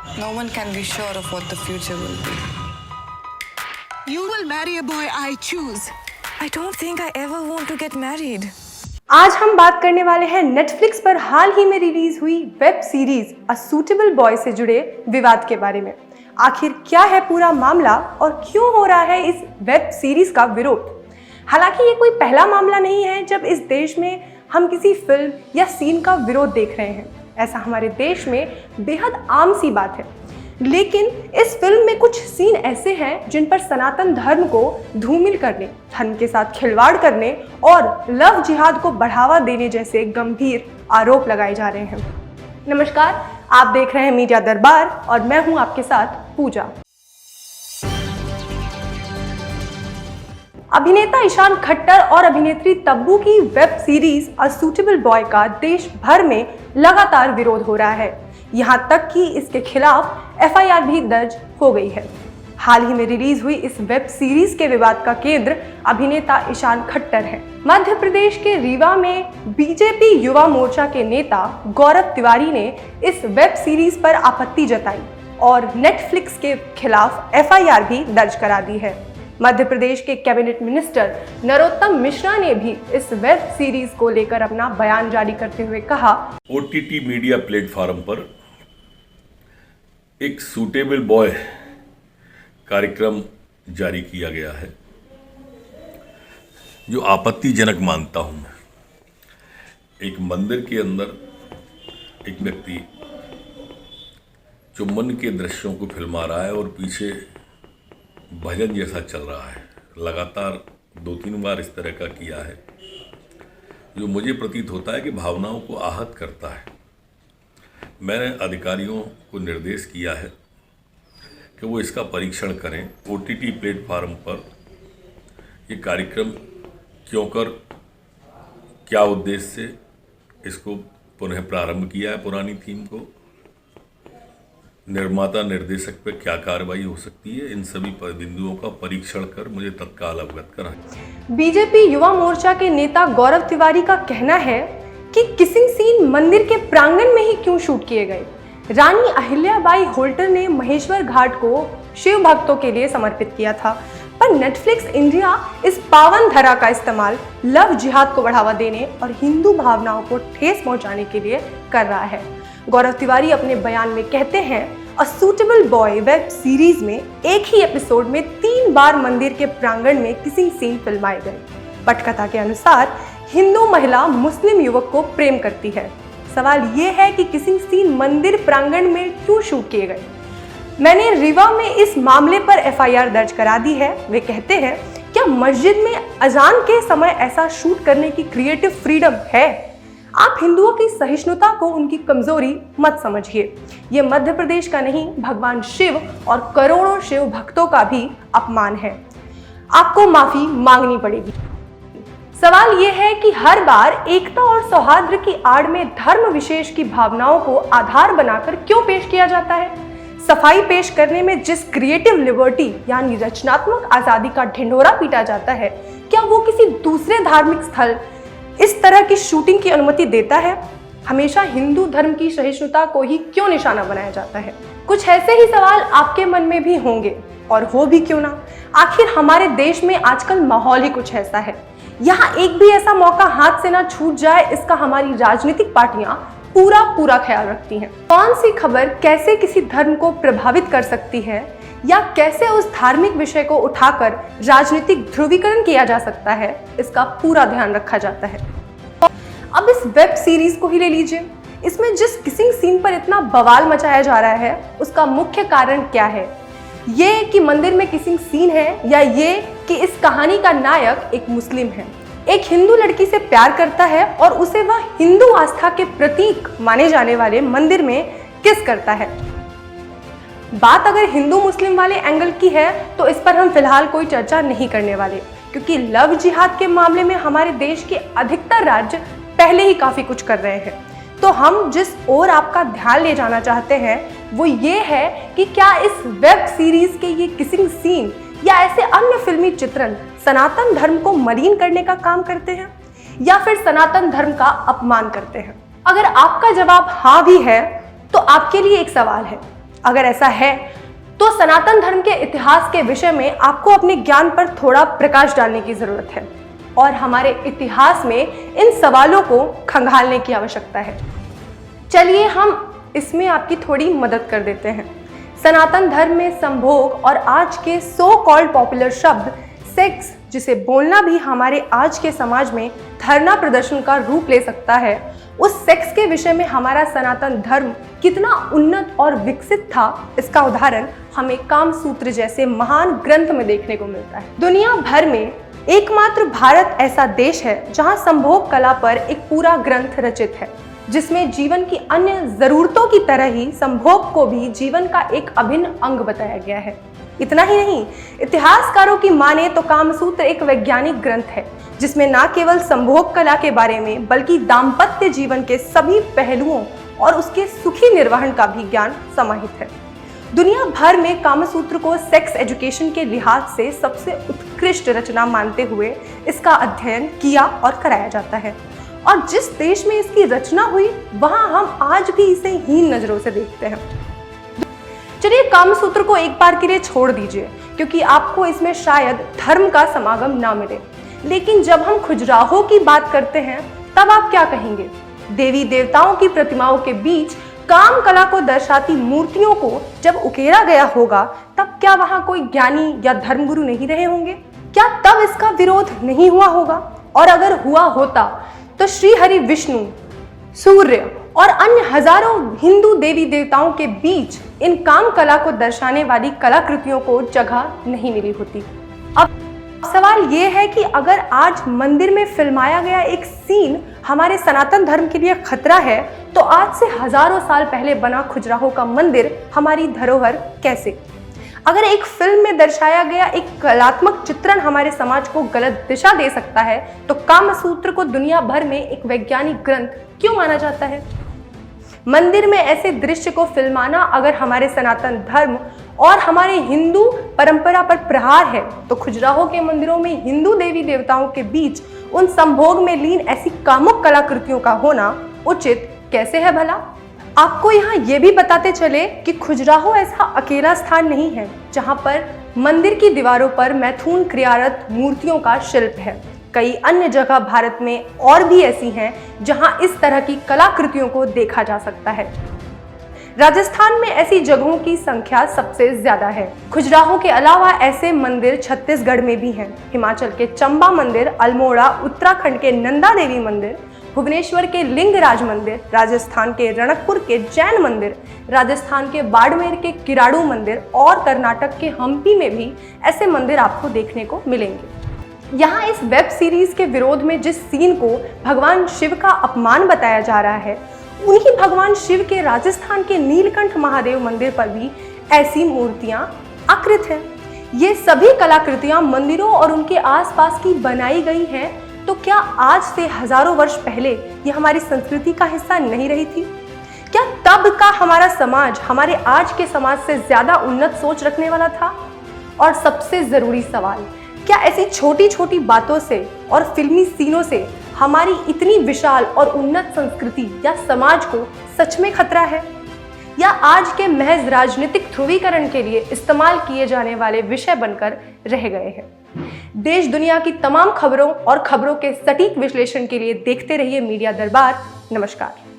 No one can be sure of what the future will be. You will marry a boy I choose. I don't think I ever want to get married. आज हम बात करने वाले हैं Netflix पर हाल ही में release हुई web series a suitable boy से जुड़े विवाद के बारे में। आखिर क्या है पूरा मामला और क्यों हो रहा है इस वेब सीरीज का विरोध? हालांकि ये कोई पहला मामला नहीं है जब इस देश में हम किसी फिल्म या सीन का विरोध देख रहे हैं। ऐसा हमारे देश में बेहद आम सी बात है, लेकिन इस फिल्म में कुछ सीन ऐसे हैं जिन पर सनातन धर्म को धूमिल करने, धर्म के साथ खिलवाड़ करने और लव जिहाद को बढ़ावा देने जैसे गंभीर आरोप लगाए जा रहे हैं। नमस्कार, आप देख रहे हैं मीडिया दरबार और मैं हूं आपके साथ पूजा। अभिनेता ईशान खट्टर और अभिनेत्री तब्बू की web series a suitable boy का देश भर में लगातार विरोध हो रहा है। यहाँ तक कि इसके खिलाफ एफआईआर भी दर्ज हो गई है। हाल ही में रिलीज हुई इस वेब सीरीज के विवाद का केंद्र अभिनेता ईशान खट्टर है। मध्य प्रदेश के रीवा में बीजेपी युवा मोर्चा के नेता गौरव तिवारी ने इस वेब सीरीज पर आपत्ति जताई और नेटफ्लिक्स के खिलाफ एफआईआर भी दर्ज करा दी है। मध्य प्रदेश के कैबिनेट मिनिस्टर नरोत्तम मिश्रा ने भी इस वेब सीरीज को लेकर अपना बयान जारी करते हुए कहा, ओटीटी मीडिया प्लेटफॉर्म पर एक सूटेबल बॉय कार्यक्रम जारी किया गया है जो आपत्तिजनक मानता हूं मैं। एक मंदिर के अंदर एक व्यक्ति चुम्बन के दृश्यों को फिल्मा रहा है और पीछे भजन जैसा चल रहा है। लगातार 2-3 बार इस तरह का किया है जो मुझे प्रतीत होता है कि भावनाओं को आहत करता है। मैंने अधिकारियों को निर्देश किया है कि वो इसका परीक्षण करें। ओटीटी प्लेटफॉर्म पर ये कार्यक्रम क्यों कर, क्या उद्देश्य से इसको पुनः प्रारंभ किया है, पुरानी थीम को, निर्माता निर्देशक पर क्या कार्रवाई हो सकती है, इन सभी बिंदुओं का परीक्षण कर मुझे तत्काल अवगत कराएं। बीजेपी युवा मोर्चा के नेता गौरव तिवारी का कहना है कि किसिंग सीन मंदिर के प्रांगण में ही क्यों शूट किए गए। रानी अहिल्याबाई होल्टर ने महेश्वर घाट को शिव भक्तों के लिए समर्पित किया था, पर नेटफ्लिक्स इंडिया इस पावन धरा का इस्तेमाल लव जिहाद को बढ़ावा देने और हिंदू भावनाओं को ठेस पहुंचाने के लिए कर रहा है। गौरव तिवारी अपने बयान में कहते हैं, a suitable boy web series में एक ही एपिसोड में 3 बार मंदिर के प्रांगण में किसिंग सीन फिल्माए गए। पटकथा के अनुसार हिंदू महिला मुस्लिम युवक को प्रेम करती है। सवाल ये है कि किसिंग सीन मंदिर प्रांगण में क्यों शूट किए गए। मैंने रीवा में इस मामले पर एफआईआर दर्ज करा दी है। वे कहते हैं, क्या मस्जिद में अजान के समय ऐसा शूट करने की क्रिएटिव फ्रीडम है? आप हिंदुओं की सहिष्णुता को उनकी कमजोरी मत समझिए। ये मध्य प्रदेश का नहीं, भगवान शिव और करोड़ों शिव भक्तों का भी अपमान है। आपको माफी मांगनी पड़ेगी। सवाल यह है कि हर बार एकता और सौहार्द की आड़ में धर्म विशेष की भावनाओं को आधार बनाकर क्यों पेश किया जाता है? सफाई पेश करने में जिस क्रिएटिव लिबर्टी यानी रचनात्मक आजादी का ढिंढोरा पीटा जाता है, क्या वो किसी दूसरे धार्मिक स्थल इस तरह की शूटिंग की अनुमति देता है? हमेशा हिंदू धर्म की सहिष्णुता को ही क्यों निशाना बनाया जाता है? कुछ ऐसे ही सवाल आपके मन में भी होंगे, और हो भी क्यों ना। आखिर हमारे देश में आजकल माहौल ही कुछ ऐसा है। यहाँ एक भी ऐसा मौका हाथ से ना छूट जाए, इसका हमारी राजनीतिक पार्टियां पूरा ख्याल रखती हैं। कौन सी खबर कैसे किसी धर्म को प्रभावित कर सकती है या कैसे उस धार्मिक विषय को उठाकर राजनीतिक ध्रुवीकरण किया जा सकता है, इसका पूरा ध्यान रखा जाता है। अब इस वेब सीरीज को ही ले लीजिए। इसमें जिस किसिंग सीन पर इतना बवाल मचाया जा रहा है, उसका मुख्य कारण क्या है? ये कि मंदिर में किसिंग सीन है, या ये कि इस कहानी का नायक एक मुस्लिम है, एक हिंदू लड़की से प्यार करता है और उसे वह हिंदू आस्था के प्रतीक माने जाने वाले मंदिर में किस करता है। बात अगर हिंदू मुस्लिम वाले एंगल की है तो इस पर हम फिलहाल कोई चर्चा नहीं करने वाले, क्योंकि लव जिहाद के मामले में हमारे देश के अधिकतर राज्य पहले ही काफी कुछ कर रहे हैं। तो हम जिस ओर आपका ध्यान ले जाना चाहते हैं वो ये है कि क्या इस वेब सीरीज के ये किसिंग सीन या ऐसे अन्य फिल्मी चित्रण सनातन धर्म को मलिन करने का काम करते हैं या फिर सनातन धर्म का अपमान करते हैं? अगर आपका जवाब हाँ भी है तो आपके लिए एक सवाल है, अगर ऐसा है तो सनातन धर्म के इतिहास के विषय में आपको अपने ज्ञान पर थोड़ा प्रकाश डालने की जरूरत है और हमारे इतिहास में इन सवालों को खंगालने की आवश्यकता है। चलिए हम इसमें आपकी थोड़ी मदद कर देते हैं। सनातन धर्म में संभोग और आज के सो कॉल्ड पॉपुलर शब्द सेक्स, जिसे बोलना भी हमारे आज के समाज में धरना प्रदर्शन का रूप ले सकता है, उस सेक्स के विषय में हमारा सनातन धर्म कितना उन्नत और विकसित था, इसका उदाहरण हमें कामसूत्र जैसे महान ग्रंथ में देखने को मिलता है। दुनिया भर में एकमात्र भारत ऐसा देश है जहां संभोग कला पर एक पूरा ग्रंथ रचित है, जिसमें जीवन की अन्य जरूरतों की तरह ही संभोग को भी जीवन का एक अभिन्न अंग बताया गया है। इतना ही नहीं, इतिहासकारों की माने तो कामसूत्र एक वैज्ञानिक ग्रंथ है जिसमें न केवल संभोग कला के बारे में बल्कि दाम्पत्य जीवन के सभी पहलुओं और उसके सुखी निर्वहन का भी ज्ञान समाहित है। दुनिया भर में कामसूत्र को सेक्स एजुकेशन के लिहाज से सबसे उत्कृष्ट रचना मानते हुए इसका अध्ययन किया और कराया जाता है, और जिस देश में इसकी रचना हुई वहां हम आज भी इसे हीन नजरों से देखते हैं। चलिए कामसूत्र को एक बार के लिए छोड़ दीजिए, क्योंकि आपको इसमें शायद धर्म का समागम ना मिले, लेकिन जब हम खजुराहो की बात करते हैं तब आप क्या कहेंगे? देवी देवताओं की प्रतिमाओं के बीच काम कला को दर्शाती मूर्तियों को जब उकेरा गया होगा, तब क्या वहां कोई ज्ञानी या धर्मगुरु नहीं रहे होंगे? क्या तब इसका विरोध नहीं हुआ होगा? और अगर हुआ होता तो श्री हरि विष्णु, सूर्य और अन्य हजारों हिंदू देवी देवताओं के बीच इन काम कला को दर्शाने वाली कलाकृतियों को जगह नहीं मिली होती। अब सवाल ये है कि अगर आज मंदिर में फिल्माया गया एक सीन हमारे सनातन धर्म के लिए खतरा है, तो आज से हजारों साल पहले बना खजुराहो का मंदिर हमारी धरोहर कैसे? अगर एक फिल्म में दर्शाया गया एक कलात्मक चित्रण हमारे समाज को गलत दिशा दे सकता है, तो कामसूत्र को दुनिया भर में एक वैज्ञानिक ग्रंथ क्यों माना जाता है? मंदिर में ऐसे दृश्य को फिल्माना अगर हमारे सनातन धर्म और हमारे हिंदू परंपरा पर प्रहार है, तो खजुराहो के मंदिरों में हिंदू देवी देवताओं के बीच उन संभोग में लीन ऐसी कामुक कलाकृतियों का होना उचित कैसे है भला? आपको यहाँ ये भी बताते चले कि खजुराहो ऐसा अकेला स्थान नहीं है जहाँ पर मंदिर की दीवारों पर मैथुन क्रियारत मूर्तियों का शिल्प है। कई अन्य जगह भारत में और भी ऐसी हैं जहाँ इस तरह की कलाकृतियों को देखा जा सकता है। राजस्थान में ऐसी जगहों की संख्या सबसे ज्यादा है। खजुराहो के अलावा ऐसे मंदिर छत्तीसगढ़ में भी हैं। हिमाचल के चंबा मंदिर, अल्मोड़ा, उत्तराखंड के नंदा देवी मंदिर, भुवनेश्वर के लिंगराज मंदिर, राजस्थान के रणकपुर के जैन मंदिर, राजस्थान के बाड़मेर के किराड़ू मंदिर और कर्नाटक के हम्पी में भी ऐसे मंदिर आपको देखने को मिलेंगे। यहाँ इस वेब सीरीज के विरोध में जिस सीन को भगवान शिव का अपमान बताया जा रहा है, उन्हीं भगवान शिव के राजस्थान के नीलकंठ महादेव मंदिर पर भी ऐसी मूर्तियां आकृत हैं। ये सभी कलाकृतियां मंदिरों और उनके आसपास की बनाई गई हैं, तो क्या आज से हजारों वर्ष पहले ये हमारी संस्कृति का हिस्सा नहीं रही थी? क्या तब का हमारा समाज हमारे आज के समाज से ज्यादा उन्नत सोच रखने वाला था? और सबसे जरूरी सवाल, क्या ऐसी छोटी छोटी बातों से और फिल्मी सीनों से हमारी इतनी विशाल और उन्नत संस्कृति या समाज को सच में खतरा है, या आज के महज राजनीतिक ध्रुवीकरण के लिए इस्तेमाल किए जाने वाले विषय बनकर रह गए हैं? देश दुनिया की तमाम खबरों और खबरों के सटीक विश्लेषण के लिए देखते रहिए मीडिया दरबार। नमस्कार।